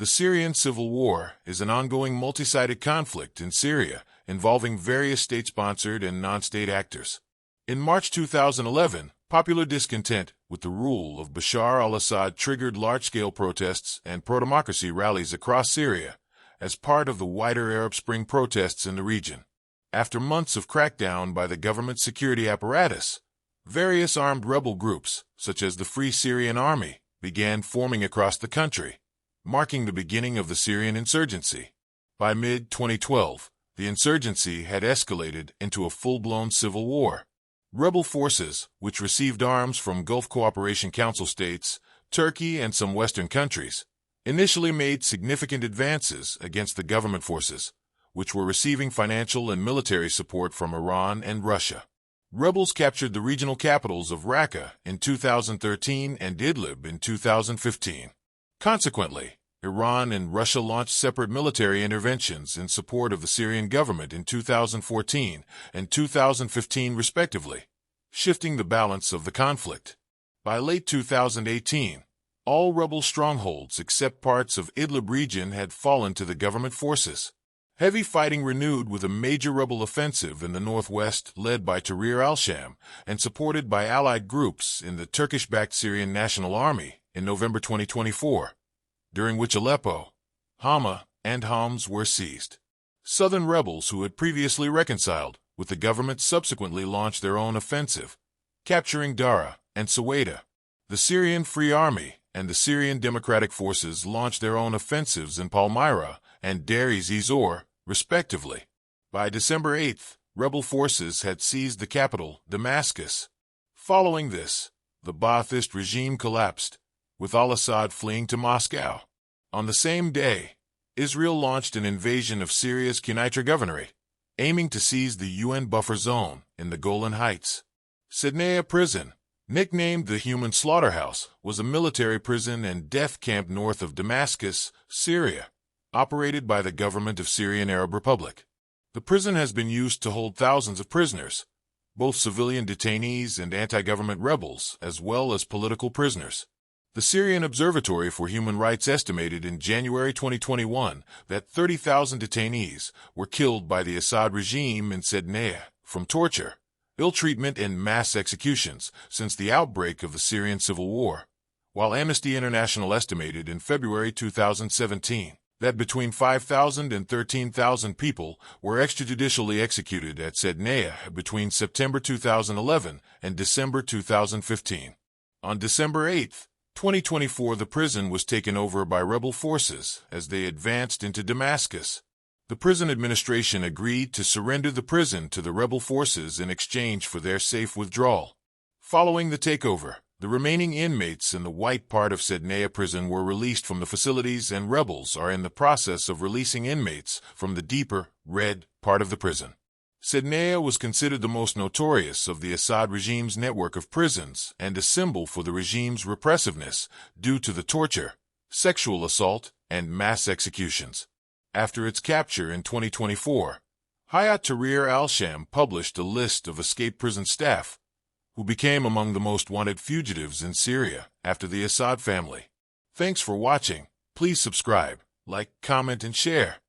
The Syrian civil war is an ongoing multi-sided conflict in Syria involving various state-sponsored and non-state actors. In March 2011, popular discontent with the rule of Bashar al Assad triggered large-scale protests and pro-democracy rallies across Syria as part of the wider Arab Spring protests in the region. After months of crackdown by the government security apparatus, various armed rebel groups, such as the Free Syrian Army, began forming across the country, marking the beginning of the Syrian insurgency. By mid-2012, the insurgency had escalated into a full-blown civil war. Rebel forces, which received arms from Gulf Cooperation Council states, Turkey, and some Western countries, initially made significant advances against the government forces, which were receiving financial and military support from Iran and Russia. Rebels captured the regional capitals of Raqqa in 2013 and Idlib in 2015. Consequently, Iran and Russia launched separate military interventions in support of the Syrian government in 2014 and 2015 respectively, shifting the balance of the conflict. By late 2018, all rebel strongholds except parts of Idlib region had fallen to the government forces. Heavy fighting renewed with a major rebel offensive in the northwest led by Tahrir al-Sham and supported by allied groups in the Turkish-backed Syrian National Army in November 2024, during which Aleppo, Hama, and Homs were seized. Southern rebels who had previously reconciled with the government subsequently launched their own offensive, capturing Dara and Suwaida. The Syrian Free Army and the Syrian Democratic Forces launched their own offensives in Palmyra and Deir ez-Zor, respectively. By December 8th, rebel forces had seized the capital, Damascus. Following this, the Ba'athist regime collapsed, with al-Assad fleeing to Moscow. On the same day, Israel launched an invasion of Syria's Quneitra Governorate, aiming to seize the UN buffer zone in the Golan Heights. Sednaya Prison, nicknamed the Human Slaughterhouse, was a military prison and death camp north of Damascus, Syria, operated by the government of Syrian Arab Republic. The prison has been used to hold thousands of prisoners, both civilian detainees and anti-government rebels, as well as political prisoners. The Syrian Observatory for Human Rights estimated in January 2021 that 30,000 detainees were killed by the Assad regime in Sednaya from torture, ill-treatment, and mass executions since the outbreak of the Syrian civil war, while Amnesty International estimated in February 2017 that between 5,000 and 13,000 people were extrajudicially executed at Sednaya between September 2011 and December 2015. On December 8, 2024, the prison was taken over by rebel forces as they advanced into Damascus. The prison administration agreed to surrender the prison to the rebel forces in exchange for their safe withdrawal. Following the takeover, the remaining inmates in the white part of Sednaya prison were released from the facilities, and rebels are in the process of releasing inmates from the deeper, red part of the prison. Sednaya was considered the most notorious of the Assad regime's network of prisons and a symbol for the regime's repressiveness due to the torture, sexual assault, and mass executions. After its capture in 2024, Hayat Tahrir al-Sham published a list of escaped prison staff who became among the most wanted fugitives in Syria after the Assad family. Thanks for watching. Please subscribe, like, comment, and share.